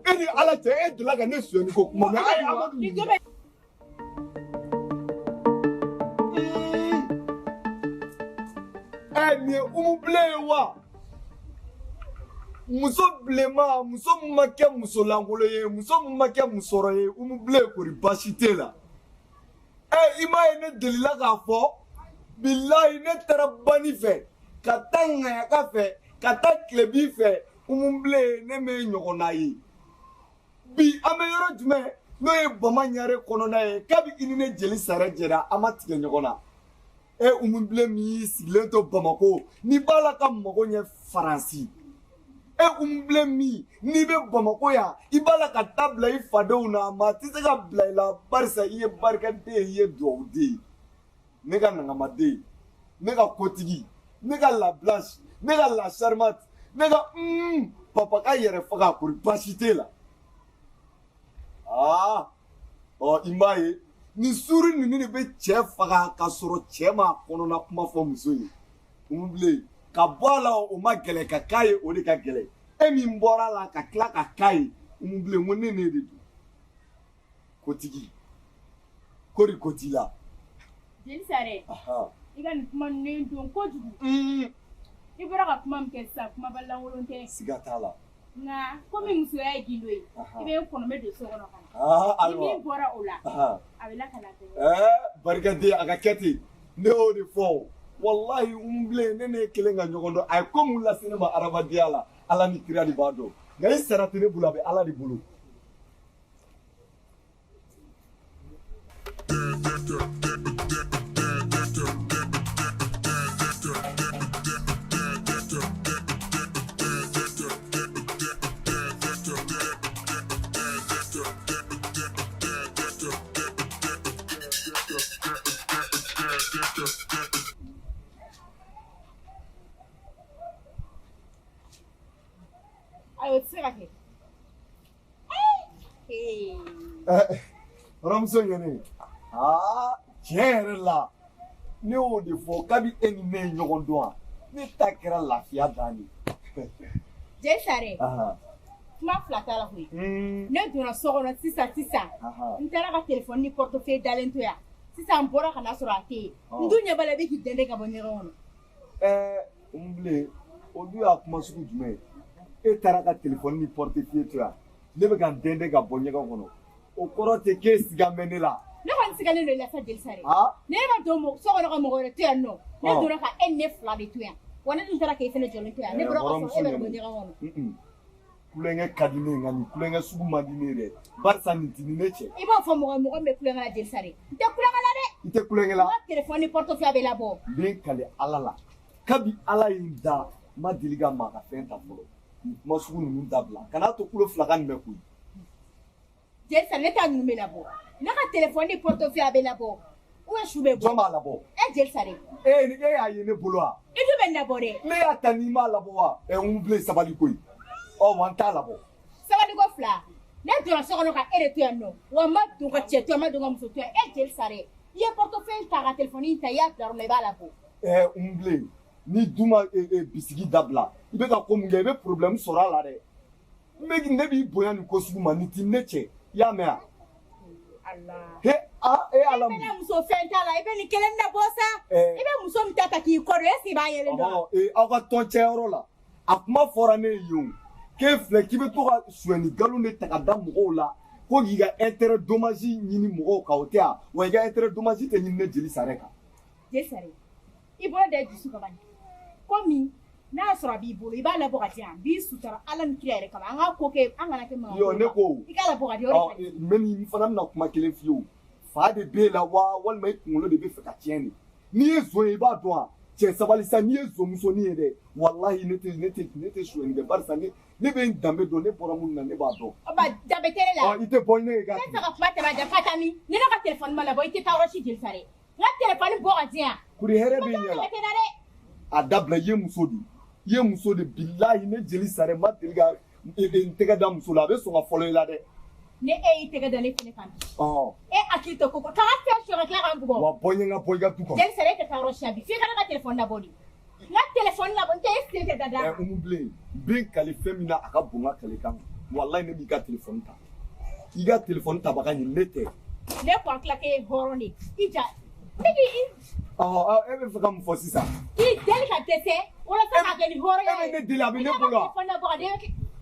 Any ala te e de la ga ne su ni ko kuma me ai Amadu ni umublewa muso blema muso make muso langolo ye muso make musoro ye umuble ko ri basite la ima ene delila ga fo billahi ne tarabani fe katanga ya kafe kataklebi fe umuble ne me nyogona yi bi ameyoro jume no ye bamanyare kono na ye kabi inine jeli sare jera amatige nyogona umuble mi silento Bamako ni bala ka mogo nye Faransi umuble mi ni be Bamako ya ibala ka tabla ifado na ma tise ka bla la barsa iye barka de iye dowde nega nangama de nega kotigi nega la blanche nega la charmante nega papa ka yere faga kuri basite la imaye ni suru ni be che faga ka soro che ma kono na kuma fo muso yi umble ka bola o ma gele ka kai o de ka gele emi mbora la ka kla ka kai umble mo ne ne de kotigi kori kotila jeli sare iga ni kuma ne don ko jugu ibara ka kuma mkesa kuma balla wolonte sigatala na komi muso ya gindo yi ibe kono me do so kono kana alwa ni bora ola abela kana te barkade aga keti ne o de fo wallahi umble ne kelenga nyogondo ay komu la sinema araba diala ala ni kirali bado ngai saratine bulabe ala di bulu Ramso yene la ne o de fo kabi eni me nyogondo ni takira lafia dani je sare kuma flata la hui ne dona sogona sisa ntara ka telefone ni portefeuille dalento ya sisa mbora kana sura ate ndunya bala be ki dende ka bonye rono umble odu ya kuma suku jume e tara ka telefone ni portefeuille tu ya ne be kan dende ka bonye ka kono o korote ke sigamene la ne kan sigane le la fa del sare ne ba do mo sogona ko mo gore tu ya no ne dona ka enne fla de tu ya wana ntara ka ifene jolo tu ya ne bro ko so e be bonye ka kono kulenge kadine ngani kulenge sugu madine re barsa nitini neche iba fo mo me kulenge la del sare te kulenge la de ite kulenge la telefone portefeuille be la bo ben kale alala kabi ala inda ma diliga ma ka fenta folo ma sugu nunu dabla kana to kulo flagan me kuy del sare ne ta nunu me la bo na ka telefone portefeuille be la bo o e shube bo jomba la bo del sare ni e aye ne bolo a idu be na bo de me atani ma la bo wa umble sabali koy o wanta la bo sabali go fla ne dona sokono ka ere tu no wa ma du ka cheto ma du ga muso tu del sare ye portefeuille ta ka telefone ta ya dar me bala bo umble ni duma bisigi dabla ibe ka ko munge be problem sora la de me ne bi boya ni ko sugu ma ni ti neche ya me a Allah alam be na muso fenta la ibe ni kelen na bosa ibe muso mtata ki koro esi ba yele do aga ton chero la akuma fora ne yo ke fle ki be to ka sueni galu ne takada mo la ko giga intérêt dommage nyini mo ka otia wa giga intérêt dommage te nyini ne jeli sare ka jeli sare ibo de disu ka bani komi na sura bi bolo iba la bokati an bi sutara ala ni kire kama anga ko ke anga na ke ma yo ne ko ikala bokati yo meni ni fana na kuma kele fiyo fa de be la wa wal mai kunlo de be fika tieni ni ezo iba do a che sabali sa ni ezo muso ni de wallahi ne te shu en de barsa ne be ndambe do ne pora mun na ne ba do ba jabe tele la ite boyne ga ne saka fata ba ja fatami ni na ka telephone mala boy te tawo shi jil sare na telephone bokati an kuri here be nyala adabla ye muso de billahi ne jeli sare ma tilga ntega da muso la be so nga folo la de ne e y'i tɛgɛ da ne fɛnɛ kan e hakili to ko k'a fɛn sɔrɔ ka tila k'an bugɔ wa bɔ n ye n ka bɔ i ka du kɔnɔ jeli sara e tɛ taa yɔrɔ siɲɛ bi f'i kana ka telefɔni labɔ de n ka telefɔni labɔ n tɛ e sen tɛ da da Umu Bilen bin kali fɛn min na a ka bon n ka kale kan walayi ne b'i ka telefɔni ta i ka telefɔni tabaga ɲini ne tɛ ne ko an tila k'e ye hɔrɔn de i ja ne k'i e bɛ fɛ ka mun fɔ sisan i deli ka dɛsɛ walasa k'a kɛ ni hɔrɔnya e bɛ ne deli a bɛ ne bolo wa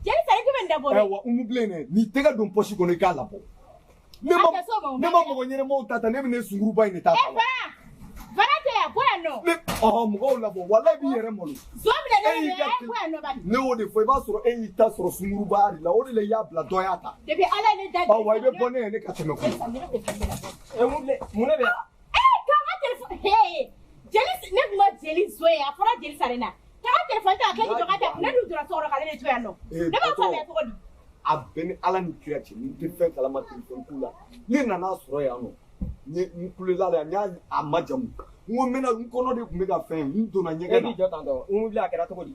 jeli sara i tɛ bɛ nin dabɔ dɛ wa Umu Bilen dɛ n'i tɛgɛ don pɔsi kɔnɔ i k'a labɔ ne ma mɔgɔ ɲɛnɛmaw ta ne bɛ ne sunkuruba in de ta ta Vara tɛ yan bɔ yan nɔ mɔgɔw labɔ walayi b'i yɛrɛ malo zo minɛ ne bɛ bɔ yan nɔ bani ne y'o de fɔ i b'a sɔrɔ e y'i ta sɔrɔ sunkuruba de la o de la i y'a bila dɔ y'a ta depuis ala ye ne da wa i bɛ bɔ ne ye ne ka tɛmɛ ko mun ne bɛ k'an ka telefɔni jeli ne tun ma jeli zo ye a fɔra jeli sara na k'an ka telefɔni ta k'e ni jɔ ka tɛ ne dun donna so kɔnɔ k'ale de to yan nɔ ne b'a faamuya cogo di a bɛ ni ala ni kira cɛ ni tɛ fɛn kalama telefɔni ko la ne nana sɔrɔ yan nɔ n kulela la n y'a majamu n ko n kɔnɔ de tun bɛ ka fɛn n donna ɲɛgɛn na e b'i jɔ tan tɔ Umu Bilen a kɛra cogo di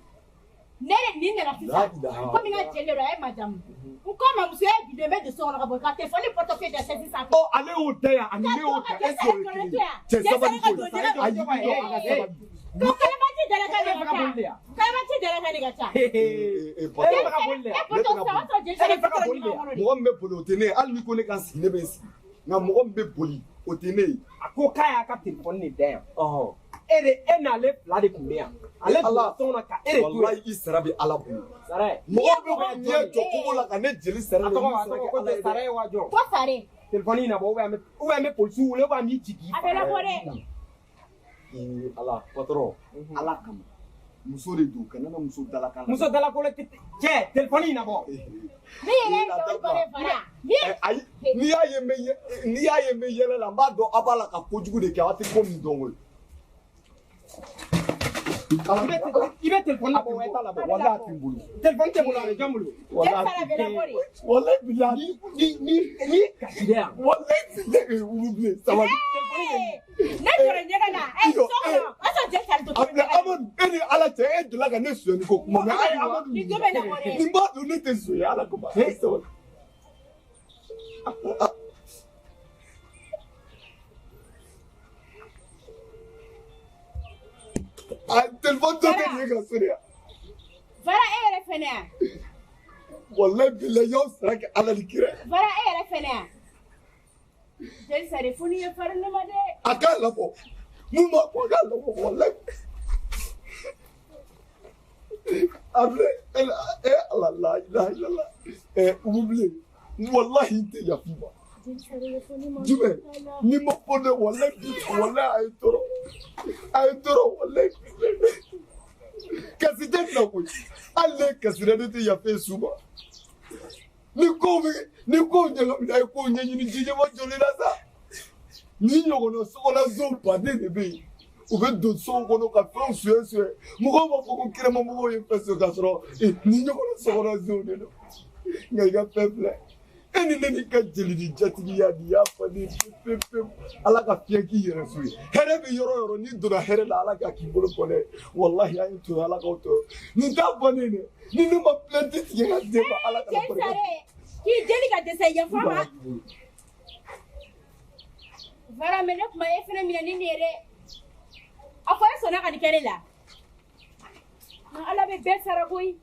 ne de nin nana sisan komi n ka jeli de don a ye majamu n ko ma muso ye bidon bɛ don so kɔnɔ ka bɔ ka telefɔni portefeuille da chaise sanfɛ ale y'o da yan ani ne y'o ta est-ce que o ye kelen ye cɛ sabali ko la ayi sabali ko kalamati dalaka de ka ca kalamati dalaka de ka ca mɔgɔ min bɛ boli o tɛ ne ye hali ni ko ne ka sigi ne bɛ n sigi nka mɔgɔ min bɛ boli o tɛ ne ye a ko k'a y'a ka telefɔni de da yan e n'ale fila de tun bɛ yan ale tun bɛ sɔn ka e de to walayi i sara bɛ ala bolo sara mɔgɔ bɛ ko ɲɛ jɔ kogo la ka ne jeli sara a tɔgɔ ko sara ye wa jɔ ko sare telefɔni in na bɔ ou bien an bɛ polisiw wele ou bien an b'i jigin a bɛ labɔ dɛ ala patron ala kama muso de don kana na muso dalakan muso dalakolo cɛ telefɔni in na bɔ ne yɛrɛ ye dɔɔnin fɔ ne fana ayi n'i y'a ye n bɛ yɛlɛ la n b'a dɔn aw b'a la ka kojugu de kɛ aw tɛ ko min dɔn koyi i bɛ telefɔni labɔ wa i t'a labɔ walayi a tɛ n bolo telefɔni tɛ n bolo a bɛ jɔn bolo sara bɛ labɔ de walayi bilahi ni kasi de yan walayi ti Umu Bilen sabali ne jɔra ɲɛgɛn na so kɔnɔ o y'a sɔrɔ jeli sara to Amadu e ni ala cɛ e delila ka ne sonyani ko kuma mɛ ayi Amadu ni jo bɛ labɔ dɛ nin b'a dɔn ne tɛ sonya ala kama sabali a telefɔni dɔ bɛ nin ka so de yan vara e yɛrɛ fɛnɛ yan walayi bilahi y'aw sara kɛ ala ni kira vara e yɛrɛ fɛnɛ yan jeli sara fo n'i ye farin ne ma dɛ a k'a labɔ mun b'a fɔ a k'a labɔ walayi a filɛ ala la ilaha illallah Umu Bilen walahi n tɛ yafa i ma jumɛn n'i ma fɔ ne walayi a ye tɔɔrɔ walayi kasi tɛ bila koyi hali ne kasira ne tɛ yafa e su ma ni kow ɲagamina a ye kow ɲɛɲini jijɛma joli la sa ni ɲɔgɔnna sokɔnɔso baden de bɛ yen u bɛ don sow kɔnɔ ka fɛnw suɲɛ mɔgɔw b'a fɔ ko kɛnɛmamɔgɔw ye fɛn sɔrɔ k'a sɔrɔ ni ɲɔgɔnna sokɔnɔsow de don nka i ka fɛn filɛ e ni ne ni ka jeli ni jatigiya nin y'a fɔ ne pewu ala ka fiɲɛ k'i yɛrɛ so ye hɛrɛ bɛ yɔrɔ o yɔrɔ n'i donna hɛrɛ la ala ka k'i bolo bɔ dɛ walahi an ye to ala k'aw tɔɔrɔ nin t'a bannen dɛ ni ne ma pilɛnti tigɛ ka d'e ma ala ka na jeli sara k'i deli ka dɛsɛ yafa ma vara mɛ ne kuma e fɛnɛ minɛ ni nin ye dɛ a fɔ e sɔnna ka nin kɛ ne la ala bɛ bɛɛ sara koyi